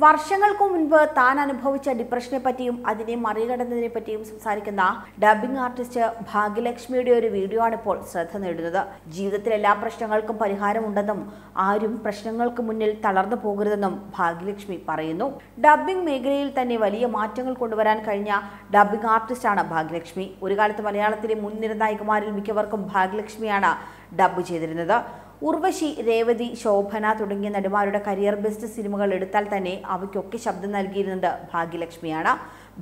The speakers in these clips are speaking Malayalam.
വർഷങ്ങൾക്ക് മുൻപ് താൻ അനുഭവിച്ച ഡിപ്രഷനെ പറ്റിയും അതിനെ മറികടന്നതിനെ പറ്റിയും സംസാരിക്കുന്ന ഡബ്ബിംഗ് ആർട്ടിസ്റ്റ് ഭാഗ്യലക്ഷ്മിയുടെ ഒരു വീഡിയോ ആണ് ഇപ്പോൾ ശ്രദ്ധ നേടുന്നത്. ജീവിതത്തിൽ എല്ലാ പ്രശ്നങ്ങൾക്കും പരിഹാരമുണ്ടെന്നും ആരും പ്രശ്നങ്ങൾക്ക് മുന്നിൽ തളർന്നു പോകരുതെന്നും ഭാഗ്യലക്ഷ്മി പറയുന്നു. ഡബ്ബിംഗ് മേഖലയിൽ തന്നെ വലിയ മാറ്റങ്ങൾ കൊണ്ടുവരാൻ കഴിഞ്ഞ ഡബ്ബിംഗ് ആർട്ടിസ്റ്റാണ് ഭാഗ്യലക്ഷ്മി. ഒരു കാലത്ത് മലയാളത്തിലെ മുൻനിര നായികമാരിൽ മിക്കവർക്കും ഭാഗ്യലക്ഷ്മിയാണ് ഡബ്ബ് ചെയ്തിരുന്നത്. ഉർവശി, രേവതി, ശോഭന തുടങ്ങിയ നടിമാരുടെ കരിയർ ബെസ്റ്റ് സിനിമകൾ എടുത്താൽ തന്നെ അവയ്ക്കൊക്കെ ശബ്ദം നൽകിയിരുന്നത് ഭാഗ്യലക്ഷ്മിയാണ്.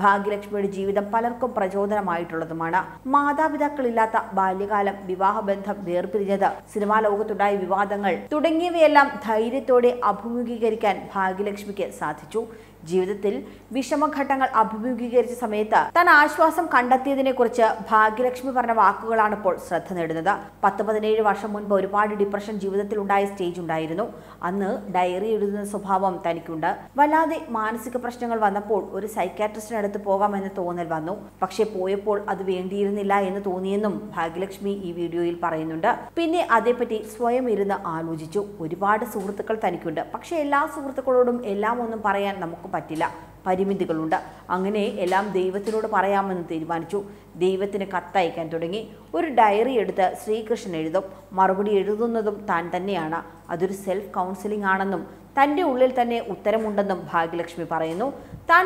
ഭാഗ്യലക്ഷ്മിയുടെ ജീവിതം പലർക്കും പ്രചോദനമായിട്ടുള്ളതുമാണ്. മാതാപിതാക്കളില്ലാത്ത ബാല്യകാലം, വിവാഹബന്ധം, വേർപിരിഞ്ഞത്, സിനിമാ ലോകത്തുണ്ടായ വിവാദങ്ങൾ തുടങ്ങിയവയെല്ലാം ധൈര്യത്തോടെ അഭിമുഖീകരിക്കാൻ ഭാഗ്യലക്ഷ്മിക്ക് സാധിച്ചു. ജീവിതത്തിൽ വിഷമഘട്ടങ്ങൾ അഭിമുഖീകരിച്ച സമയത്ത് താൻ ആശ്വാസം കണ്ടെത്തിയതിനെ കുറിച്ച് ഭാഗ്യലക്ഷ്മി പറഞ്ഞ വാക്കുകളാണ് ഇപ്പോൾ ശ്രദ്ധ നേടുന്നത്. 10-17 വർഷം മുൻപ് ഒരുപാട് ഡിപ്രഷൻ ജീവിതത്തിൽ ഉണ്ടായ സ്റ്റേജ് ഉണ്ടായിരുന്നു. അന്ന് ഡയറി എഴുതുന്ന സ്വഭാവം തനിക്കുണ്ട്. വല്ലാതെ മാനസിക പ്രശ്നങ്ങൾ വന്നപ്പോൾ ഒരു സൈക്കാട്രിസ്റ്റിനടുത്ത് പോകാമെന്ന് തോന്നൽ വന്നു. പക്ഷെ പോയപ്പോൾ അത് വേണ്ടിയിരുന്നില്ല എന്ന് തോന്നിയെന്നും ഭാഗ്യലക്ഷ്മി ഈ വീഡിയോയിൽ പറയുന്നുണ്ട്. പിന്നെ അതേപ്പറ്റി സ്വയം ഇരുന്ന് ആലോചിച്ചു. ഒരുപാട് സുഹൃത്തുക്കൾ തനിക്കുണ്ട്. പക്ഷെ എല്ലാ സുഹൃത്തുക്കളോടും എല്ലാം ഒന്നും പറയാൻ നമുക്ക് പറ്റില്ല. പരിമിതികളുണ്ട്. അങ്ങനെ എല്ലാം ദൈവത്തിനോട് പറയാമെന്ന് തീരുമാനിച്ചു. ദൈവത്തിന് കത്തയക്കാൻ തുടങ്ങി. ഒരു ഡയറി എടുത്ത് ശ്രീകൃഷ്ണൻ എഴുതും. മറുപടി എഴുതുന്നതും താൻ തന്നെയാണ്. അതൊരു സെൽഫ് കൗൺസിലിംഗ് ആണെന്നും തൻ്റെ ഉള്ളിൽ തന്നെ ഉത്തരമുണ്ടെന്നും ഭാഗ്യലക്ഷ്മി പറയുന്നു. താൻ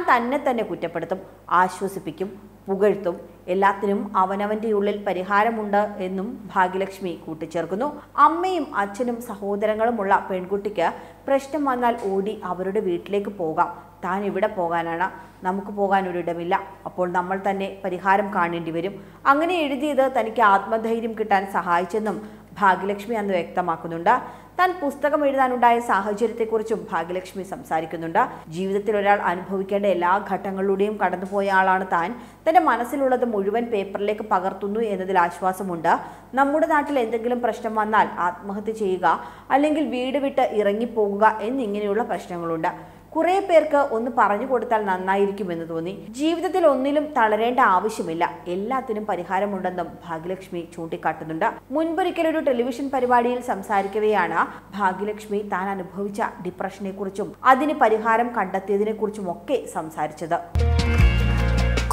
തന്നെ കുറ്റപ്പെടുത്തും, ആശ്വസിപ്പിക്കും, പുകഴ്ത്തും. എല്ലാത്തിനും അവനവൻ്റെ ഉള്ളിൽ പരിഹാരമുണ്ട് എന്നും ഭാഗ്യലക്ഷ്മി കൂട്ടിച്ചേർക്കുന്നു. അമ്മയും അച്ഛനും സഹോദരങ്ങളുമുള്ള പെൺകുട്ടിക്ക് പ്രശ്നം വന്നാൽ ഓടി അവരുടെ വീട്ടിലേക്ക് പോകാം. താൻ എവിടെ പോകാനാണ്? നമുക്ക് പോകാൻ ഒരിടമില്ല. അപ്പോൾ നമ്മൾ തന്നെ പരിഹാരം കാണേണ്ടി വരും. അങ്ങനെ എഴുതിയത് തനിക്ക് ആത്മധൈര്യം കിട്ടാൻ സഹായിച്ചെന്നും ഭാഗ്യലക്ഷ്മി അന്ന് വ്യക്തമാക്കുന്നുണ്ട്. താൻ പുസ്തകം എഴുതാനുണ്ടായ സാഹചര്യത്തെക്കുറിച്ചും ഭാഗ്യലക്ഷ്മി സംസാരിക്കുന്നുണ്ട്. ജീവിതത്തിൽ ഒരാൾ അനുഭവിക്കേണ്ട എല്ലാ ഘട്ടങ്ങളിലൂടെയും കടന്നുപോയ ആളാണ് താൻ. തൻ്റെ മനസ്സിലുള്ളത് മുഴുവൻ പേപ്പറിലേക്ക് പകർത്തുന്നു എന്നതിൽ ആശ്വാസമുണ്ട്. നമ്മുടെ നാട്ടിൽ എന്തെങ്കിലും പ്രശ്നം വന്നാൽ ആത്മഹത്യ ചെയ്യുക, അല്ലെങ്കിൽ വീട് വിട്ട് ഇറങ്ങിപ്പോകുക എന്നിങ്ങനെയുള്ള പ്രശ്നങ്ങളുണ്ട്. കുറെ പേർക്ക് ഒന്ന് പറഞ്ഞു കൊടുത്താൽ നന്നായിരിക്കുമെന്ന് തോന്നി. ജീവിതത്തിൽ ഒന്നിലും തളരേണ്ട ആവശ്യമില്ല. എല്ലാത്തിനും പരിഹാരമുണ്ടെന്നും ഭാഗ്യലക്ഷ്മി ചൂണ്ടിക്കാട്ടുന്നുണ്ട്. മുൻപൊരിക്കൽ ഒരു ടെലിവിഷൻ പരിപാടിയിൽ സംസാരിക്കവെയാണ് ഭാഗ്യലക്ഷ്മി താൻ അനുഭവിച്ച ഡിപ്രഷനെ കുറിച്ചും അതിന് പരിഹാരം കണ്ടെത്തിയതിനെ കുറിച്ചും ഒക്കെ സംസാരിച്ചത്.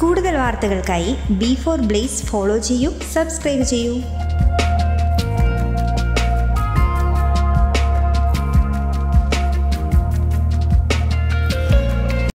കൂടുതൽ വാർത്തകൾക്കായി B4 Blaze ഫോളോ ചെയ്യൂ, സബ്സ്ക്രൈബ് ചെയ്യൂ.